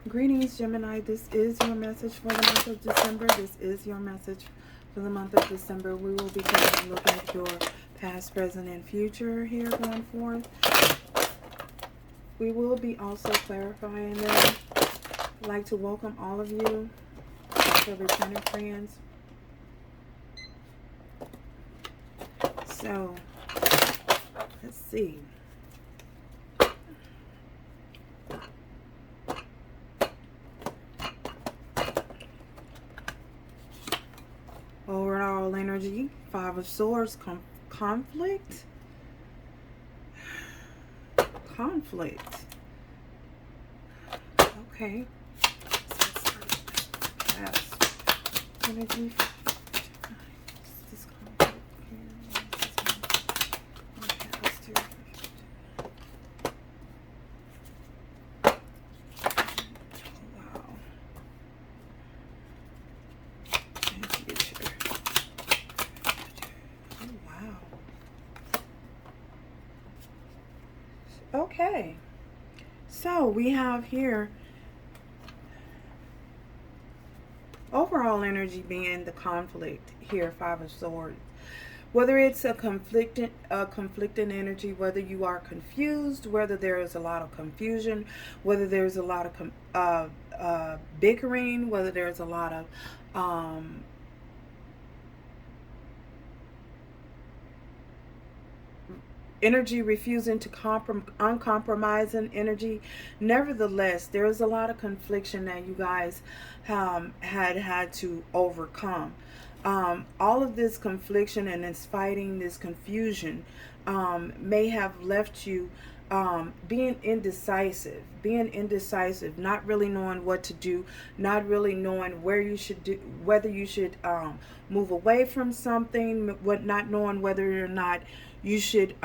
Greetings, Gemini. This is your message for the month of December. This is your message for the month of December. We will be taking a look at your past, present, and future here going forward. We will be also clarifying them. I'd like to welcome all of you, the returning friends. So, let's see. Overall energy, Five of Swords, conflict. Conflict. Okay. Past energy. This conflict here. Wow. Okay, so we have here overall energy being the conflict here, Five of Swords. Whether it's a conflicting energy, whether you are confused, whether there is a lot of confusion, whether there's a lot of bickering, whether there's a lot of energy refusing to uncompromising energy. Nevertheless, there is a lot of confliction that you guys had to overcome. All of this confliction and this fighting, this confusion may have left you being indecisive, not really knowing what to do, not really knowing where you should do, whether you should move away from something, not knowing whether or not you should,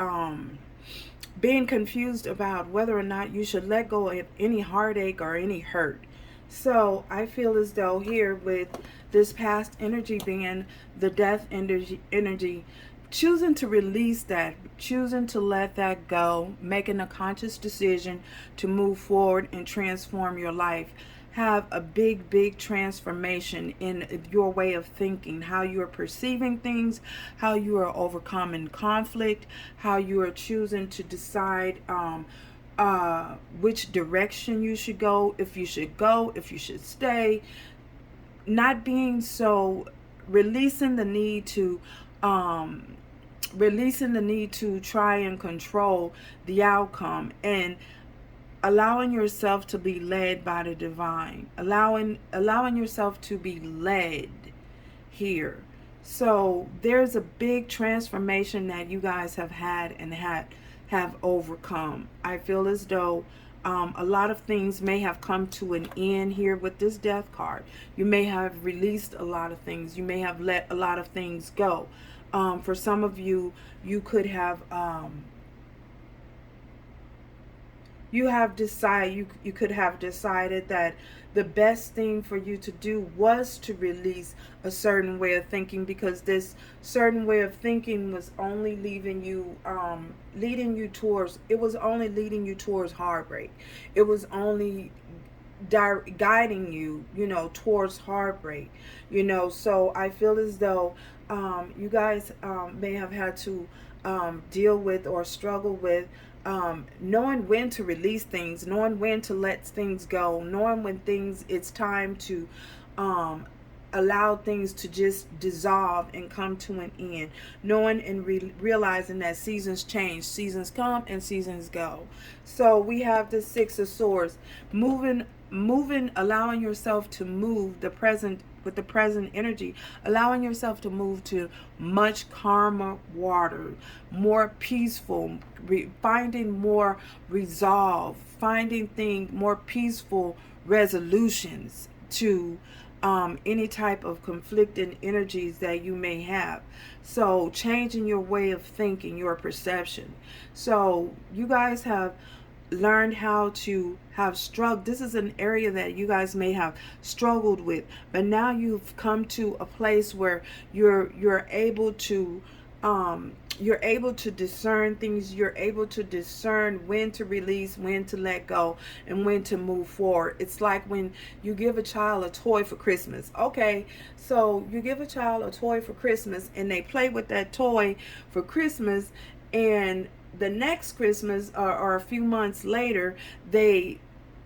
being confused about whether or not you should let go of any heartache or any hurt. So I feel as though here with this past energy being the death energy, choosing to release that, choosing to let that go, making a conscious decision to move forward and transform your life. Have a big transformation in your way of thinking, how you are perceiving things, how you are overcoming conflict, how you are choosing to decide which direction you should go, if you should stay. Not being so, releasing the need to try and control the outcome, and allowing yourself to be led by the divine, allowing yourself to be led here. So there's a big transformation that you guys have had and have overcome. I feel as though a lot of things may have come to an end here with this death card. You may have released a lot of things. You may have let a lot of things go. For some of you, you could have you could have decided that the best thing for you to do was to release a certain way of thinking, because this certain way of thinking was only leading you towards heartbreak. It was only guiding you, towards heartbreak. So I feel as though you guys may have had to deal with or struggle with knowing when to release things, knowing when to let things go, knowing when it's time to allow things to just dissolve and come to an end, knowing and realizing that seasons change, seasons come and seasons go. So we have the Six of Swords, moving, allowing yourself to move with the present energy, allowing yourself to move to much calmer water, more peaceful, finding more resolve, finding more peaceful resolutions to any type of conflicting energies that you may have. So changing your way of thinking, your perception. So you guys have learned how to have struggled. This is an area that you guys may have struggled with, but now you've come to a place where you're able to you're able to discern things. You're able to discern when to release, when to let go, and when to move forward. It's like when you give a child a toy for Christmas. Okay, so you give a child a toy for Christmas and they play with that toy for Christmas, and the next Christmas, or a few months later, they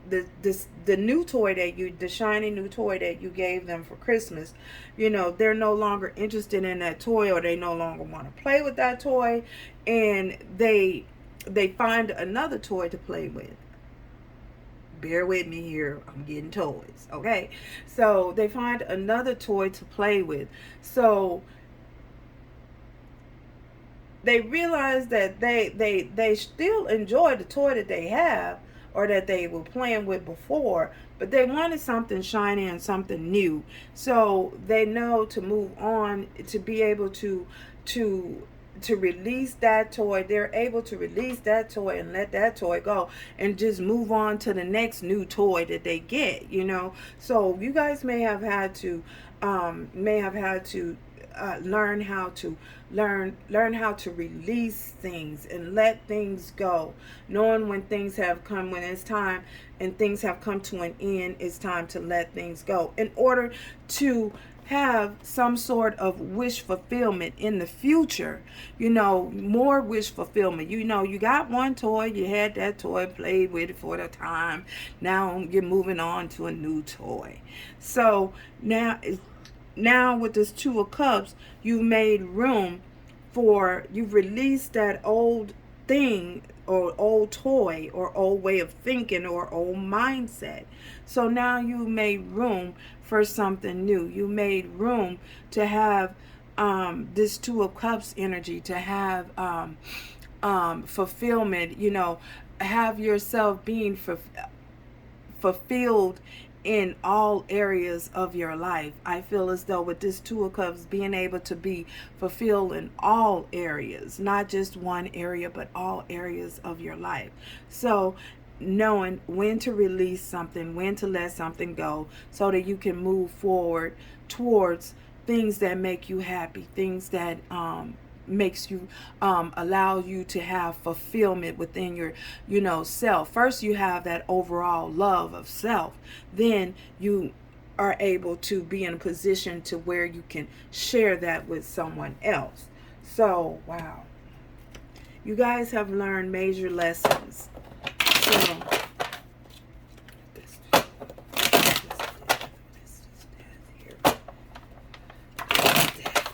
the new toy that you, the shiny new toy that you gave them for Christmas, they're no longer interested in that toy, or they no longer want to play with that toy, and they find another toy to play with. Bear with me here, I'm getting toys. Okay, so they find another toy to play with. So they realize that they still enjoy the toy that they have, or that they were playing with before, but they wanted something shiny and something new. So they know to move on, to be able to release that toy. They're able to release that toy and let that toy go, and just move on to the next new toy that they get. So you guys may have had to learn how to learn how to release things and let things go, knowing when things have come, when it's time and things have come to an end, it's time to let things go in order to have some sort of wish fulfillment in the future. More wish fulfillment. You got one toy, you had that toy, played with it for the time, now you're moving on to a new toy. So now with this Two of Cups, you've made room you've released that old thing, or old toy, or old way of thinking, or old mindset. So now you made room for something new. You made room to have this Two of Cups energy, to have fulfillment, have yourself being fulfilled in all areas of your life. I feel as though with this Two of Cups, being able to be fulfilled in all areas, not just one area, but all areas of your life. So knowing when to release something, when to let something go, so that you can move forward towards things that make you happy, things that makes you allow you to have fulfillment within your self. First you have that overall love of self, then you are able to be in a position to where you can share that with someone else. So wow, you guys have learned major lessons. So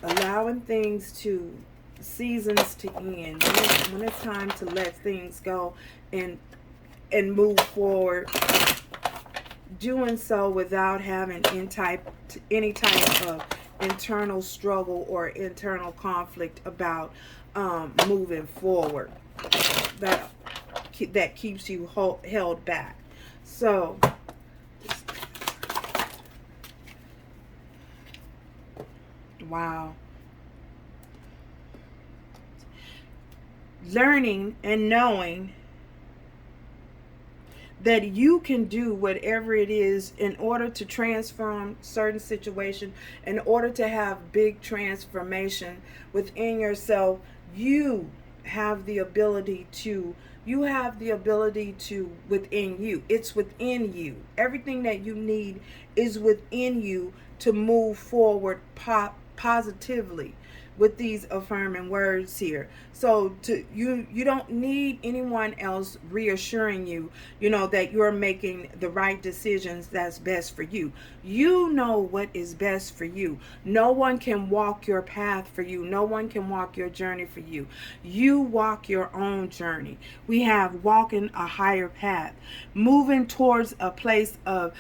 allowing things to seasons to end, when it's time to let things go and move forward, doing so without having any type of internal struggle or internal conflict about moving forward, that keeps you held back. So wow, learning and knowing that you can do whatever it is in order to transform certain situation, in order to have big transformation within yourself. You have the ability to within you. It's within you. Everything that you need is within you to move forward positively with these affirming words here. So you don't need anyone else reassuring you, that you're making the right decisions that's best for you. You know what is best for you. No one can walk your path for you. No one can walk your journey for you. You walk your own journey. We have walking a higher path, moving towards a place of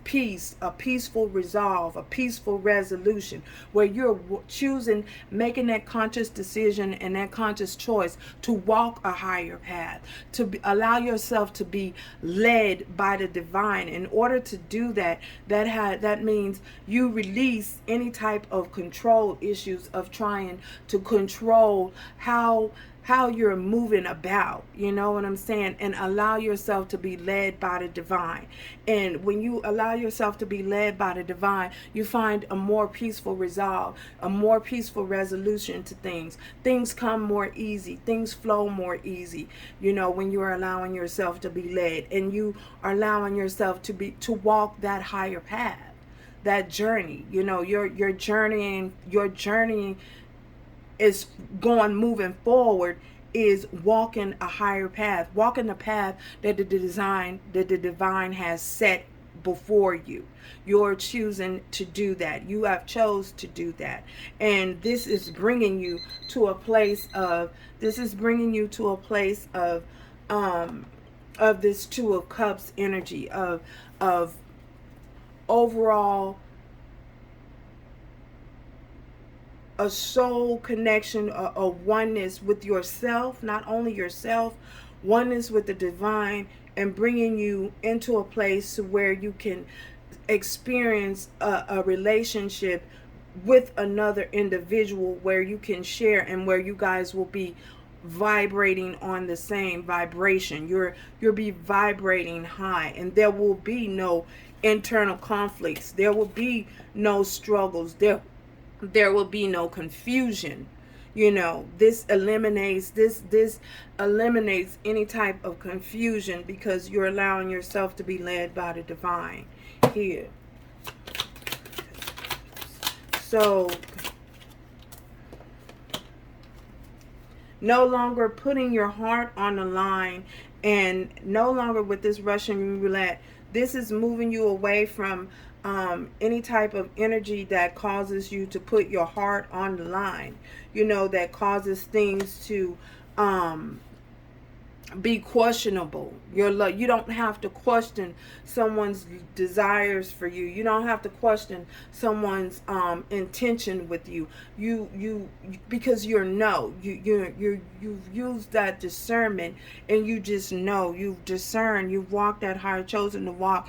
peace, a peaceful resolve, a peaceful resolution, where you're choosing, making that conscious decision and that conscious choice to walk a higher path, to allow yourself to be led by the divine. In order to do that, that means you release any type of control issues of trying to control how how you're moving about, you know what I'm saying? And allow yourself to be led by the divine. And when you allow yourself to be led by the divine, you find a more peaceful resolve, a more peaceful resolution to things. Things come more easy, things flow more easy, you know, when you are allowing yourself to be led, and you are allowing yourself to walk that higher path, that journey. You know, your journeying is going, moving forward, is walking a higher path, walking the path that the divine has set before you. You're choosing to do that. You have chose to do that. And this is bringing you to a place of, of this Two of Cups energy, of overall a soul connection, a oneness with yourself, not only yourself, oneness with the divine, and bringing you into a place where you can experience a relationship with another individual, where you can share and where you guys will be vibrating on the same vibration. You'll be vibrating high, and there will be no internal conflicts. There will be no struggles. There will be no confusion. You know, this eliminates any type of confusion, because you're allowing yourself to be led by the divine here. So no longer putting your heart on the line, and no longer with this Russian roulette. This is moving you away from any type of energy that causes you to put your heart on the line, you know, that causes things to be questionable. You don't have to question someone's desires for you. You don't have to question someone's intention with you. Because you've used that discernment, and you just know, you've discerned, you've walked that higher, chosen to walk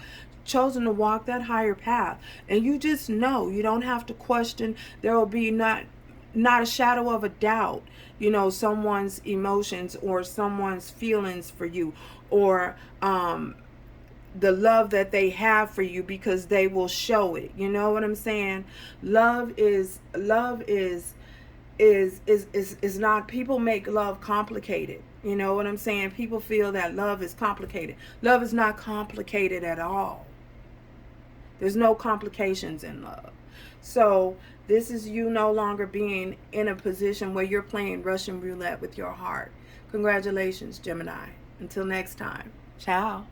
that higher path, and you just know. You don't have to question. There will be not a shadow of a doubt, you know, someone's emotions or someone's feelings for you, or the love that they have for you, because they will show it. You know what I'm saying? Love is not, people make love complicated. You know what I'm saying? People feel that love is complicated. Love is not complicated at all. There's no complications in love. So this is you no longer being in a position where you're playing Russian roulette with your heart. Congratulations, Gemini. Until next time. Ciao.